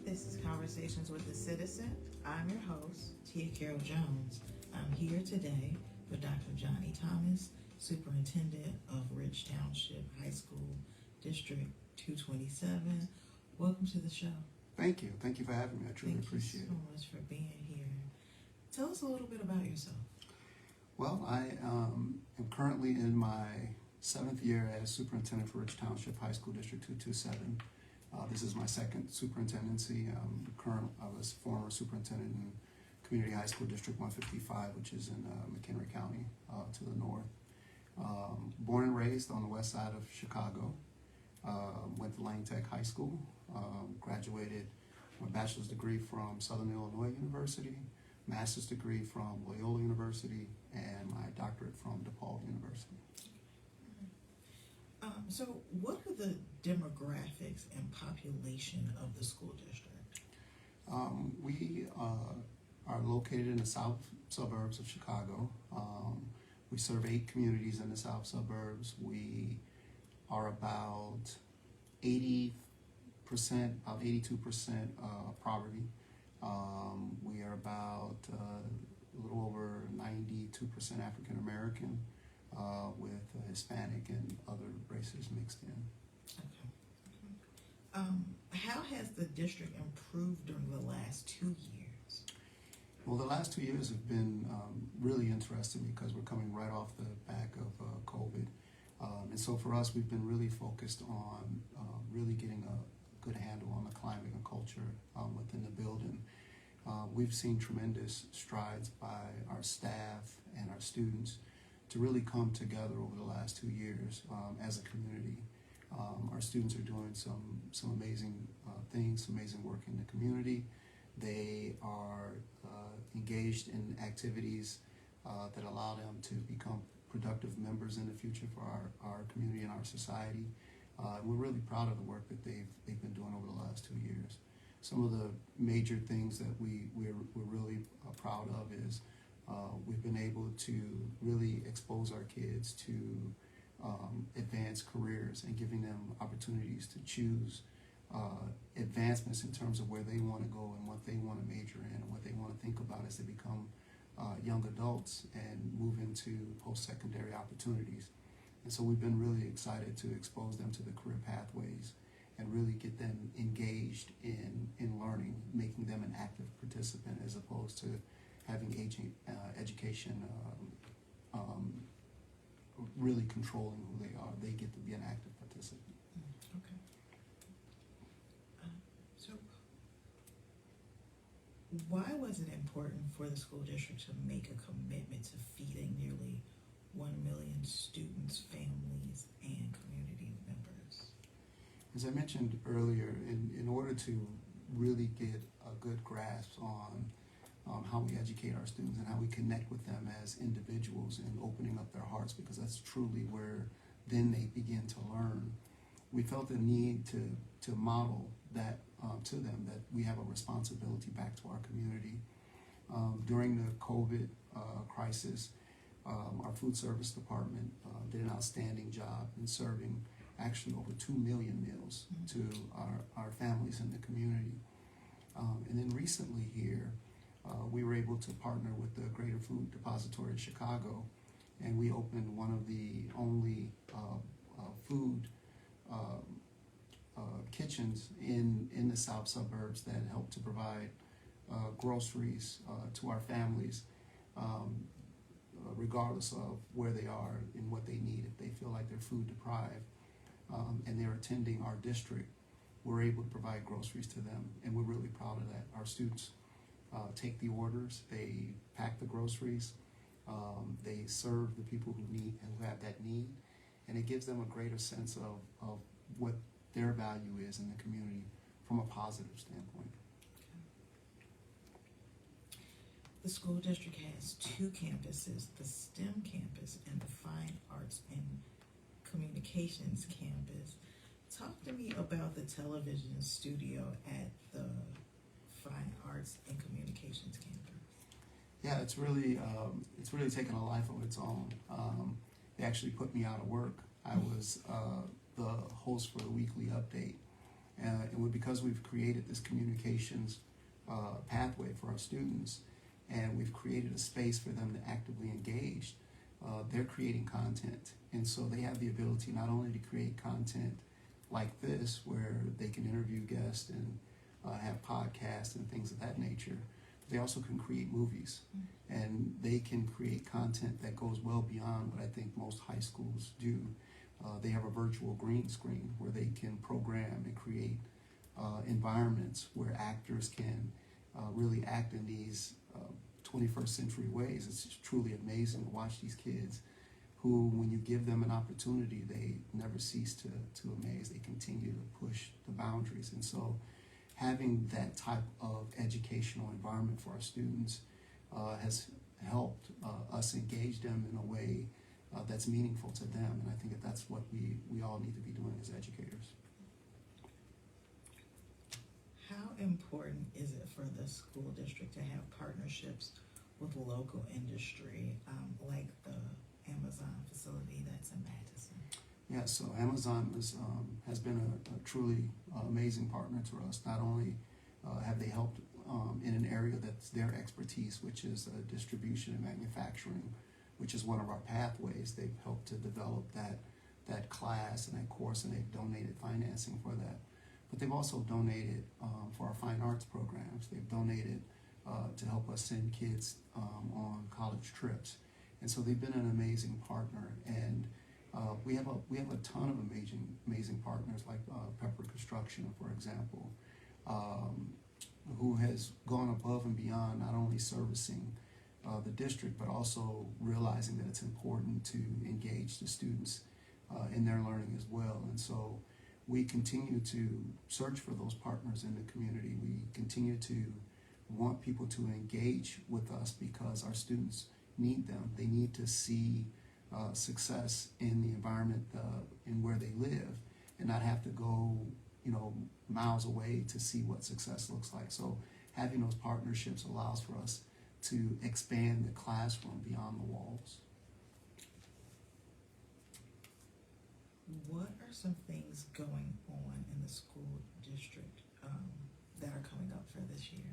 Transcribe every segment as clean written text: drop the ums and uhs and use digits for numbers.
This is Conversations with the Citizen. I'm your host, Tia Carol Jones. I'm here today with Dr. Johnnie Thomas, Superintendent of Rich Township High School, District 227. Welcome to the show. Thank you. Thank you for having me. I truly appreciate it. Thank you so much for being here. Tell us a little bit about yourself. Well, I am currently in my 7th year as Superintendent for Rich Township High School, District 227. This is my second superintendency. I was former superintendent in Community High School District 155, which is in McHenry County to the north. Born and raised on the west side of Chicago. Went to Lane Tech High School. Graduated my bachelor's degree from Southern Illinois University, master's degree from Loyola University, and my doctorate from DePaul University. So what are the demographics and population of the school district? We are located in the South Suburbs of Chicago. We serve 8 communities in the South Suburbs. We are about 80%, about 82% poverty. We are about a little over 92% African American, with Hispanic and other races mixed in. Okay. How has the district improved during the last 2 years? Well, the last 2 years have been really interesting because we're coming right off the back of COVID. And so for us, we've been really focused on really getting a good handle on the climate and culture within the building. We've seen tremendous strides by our staff and our students to really come together over the last 2 years as a community. Our students are doing some amazing things, some amazing work in the community. They are engaged in activities that allow them to become productive members in the future for our community and our society. We're really proud of the work that they've been doing over the last 2 years. Some of the major things that we're really proud of is we've been able to really expose our kids to advanced careers and giving them opportunities to choose advancements in terms of where they want to go and what they want to major in and what they want to think about as they become young adults and move into post-secondary opportunities. And so we've been really excited to expose them to the career pathways and really get them engaged in learning, making them an active participant as opposed to having education really controlling who they are. They get to be an active participant. Okay. So why was it important for the school district to make a commitment to feeding nearly 1 million students, families, and community members? As I mentioned earlier, in order to really get a good grasp on how we educate our students and how we connect with them as individuals and opening up their hearts, because that's truly where then they begin to learn. We felt the need to model that to them, that we have a responsibility back to our community. During the COVID crisis, our food service department did an outstanding job in serving actually over 2 million meals to our families in the community. And then recently here, we were able to partner with the Greater Food Depository of Chicago, and we opened one of the only food kitchens in the South Suburbs that help to provide groceries to our families, regardless of where they are and what they need. If they feel like they're food deprived and they're attending our district, we're able to provide groceries to them, and we're really proud of that. Our students take the orders, they pack the groceries, they serve the people who have that need, and it gives them a greater sense of what their value is in the community from a positive standpoint. The school district has 2 campuses, the STEM campus and the Fine Arts and Communications campus. Talk to me about the television studio at the Fine Arts and Communications campus. Yeah, it's really taken a life of its own. They actually put me out of work. I was the host for the weekly update, Because we've created this communications pathway for our students, and we've created a space for them to actively engage, they're creating content. And so they have the ability not only to create content like this, where they can interview guests and have podcasts and things of that nature, they also can create movies. And they can create content that goes well beyond what I think most high schools do. They have a virtual green screen where they can program and create environments where actors can really act in these 21st century ways. It's just truly amazing to watch these kids who, when you give them an opportunity, they never cease to amaze. They continue to push the boundaries. And so having that type of educational environment for our students has helped us engage them in a way that's meaningful to them. And I think that's what we all need to be doing as educators. How important is it for the school district to have partnerships with local industry, like the Amazon facility that's in Madison? Yeah, so Amazon has been a truly amazing partner to us. Not only have they helped in an area that's their expertise, which is distribution and manufacturing, which is one of our pathways. They've helped to develop that class and that course, and they've donated financing for that. But they've also donated for our fine arts programs. They've donated to help us send kids on college trips. And so they've been an amazing partner. And we have a ton of amazing partners, like Pepper Construction, for example, who has gone above and beyond, not only servicing the district, but also realizing that it's important to engage the students in their learning as well. And so we continue to search for those partners in the community. We continue to want people to engage with us because our students need them. They need to see success in the environment in where they live, and not have to go, miles away to see what success looks like. So having those partnerships allows for us to expand the classroom beyond the walls. What are some things going on in the school district that are coming up for this year?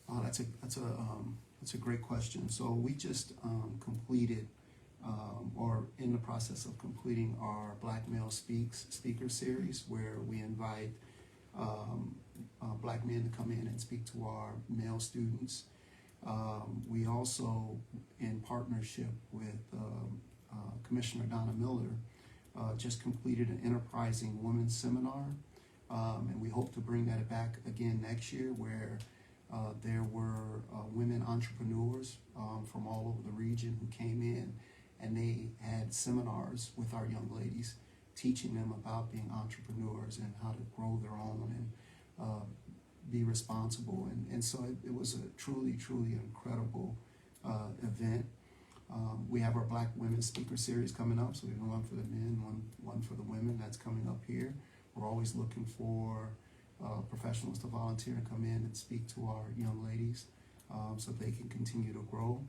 Oh, that's a great question. So we just completed, or in the process of completing, our Black Male Speaker series, where we invite black men to come in and speak to our male students. We also, in partnership with Commissioner Donna Miller, just completed an Enterprising Women's Seminar, and we hope to bring that back again next year, where there were women entrepreneurs from all over the region who came in, and they had seminars with our young ladies, teaching them about being entrepreneurs and how to grow their own and be responsible. And so it was a truly incredible event. We have our Black Women Speaker Series coming up, so we have one for the men, one for the women. That's coming up here. We're always looking for professionals to volunteer and come in and speak to our young ladies so they can continue to grow.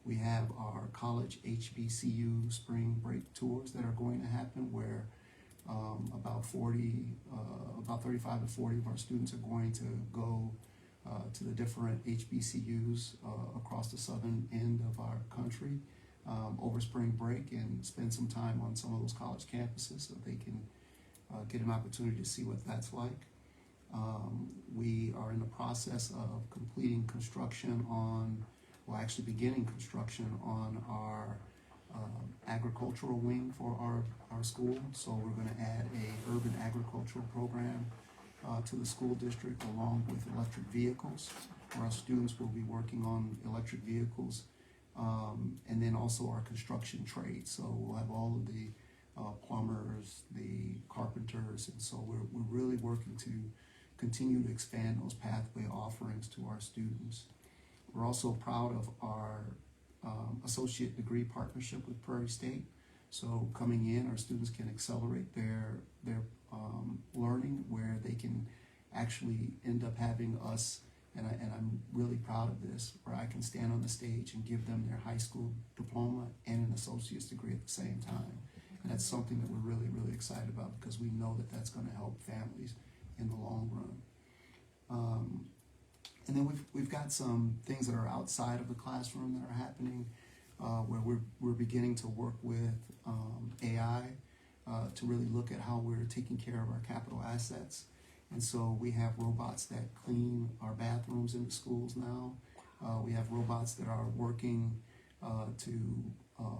We have our college HBCU spring break tours that are going to happen, where about 35 to 40 of our students are going to go to the different HBCUs across the southern end of our country over spring break, and spend some time on some of those college campuses so they can get an opportunity to see what that's like. We are in the process of completing construction beginning construction on our agricultural wing for our school. So we're going to add a urban agricultural program to the school district, along with electric vehicles, where our students will be working on electric vehicles, and then also our construction trades. So we'll have all of the plumbers, the carpenters, and so we're really working to continue to expand those pathway offerings to our students. We're also proud of our associate degree partnership with Prairie State. So coming in, our students can accelerate their learning, where they can actually end up having us, and I'm really proud of this, where I can stand on the stage and give them their high school diploma and an associate's degree at the same time. And that's something that we're really excited about, because we know that that's going to help families in the long run. And then we've got some things that are outside of the classroom that are happening, where we're beginning to work with AI to really look at how we're taking care of our capital assets. And so we have robots that clean our bathrooms in the schools now. We have robots that are working to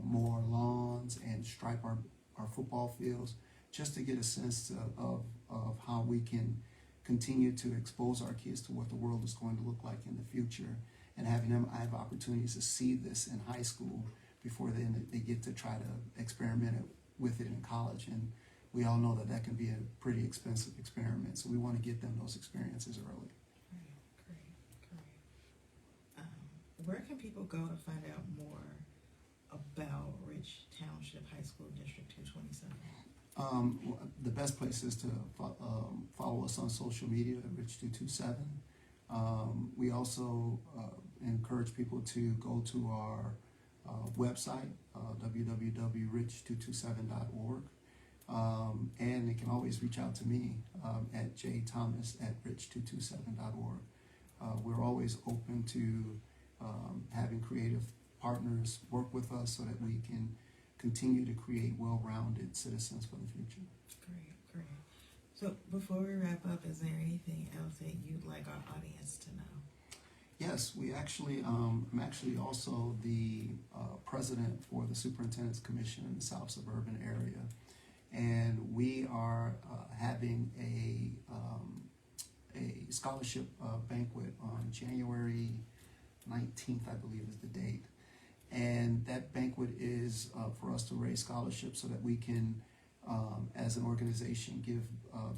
mow our lawns and stripe our football fields, just to get a sense of how we can continue to expose our kids to what the world is going to look like in the future, and having them have opportunities to see this in high school before they get to try to experiment with it in college. And we all know that can be a pretty expensive experiment, so we want to get them those experiences early. Great. Where can people go to find out more about Rich Township High School District 227? The best place is to follow us on social media at Rich227. We also encourage people to go to our website, www.rich227.org. And they can always reach out to me at jthomas@rich227.org. We're always open to having creative partners work with us so that we can continue to create well-rounded citizens for the future. Great. So before we wrap up, is there anything else that you'd like our audience to know? Yes, we actually, I'm actually also the president for the Superintendent's Commission in the South Suburban area. And we are having a scholarship banquet on January 19th, I believe is the date. And that banquet is for us to raise scholarships so that we can, as an organization, give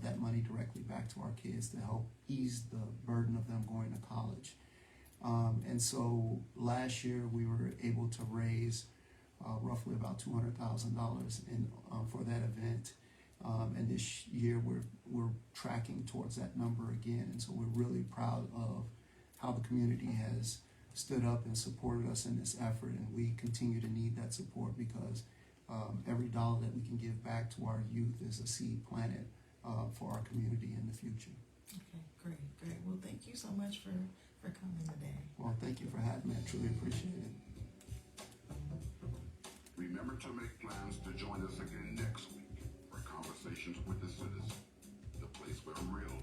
that money directly back to our kids to help ease the burden of them going to college. And so last year we were able to raise roughly about $200,000 for that event. And this year we're tracking towards that number again. And so we're really proud of how the community has stood up and supported us in this effort, and we continue to need that support because every dollar that we can give back to our youth is a seed planted for our community in the future. Okay, great. Well, thank you so much for coming today. Well, thank you for having me. I truly appreciate it. Remember to make plans to join us again next week for Conversations with the Citizen, the place where real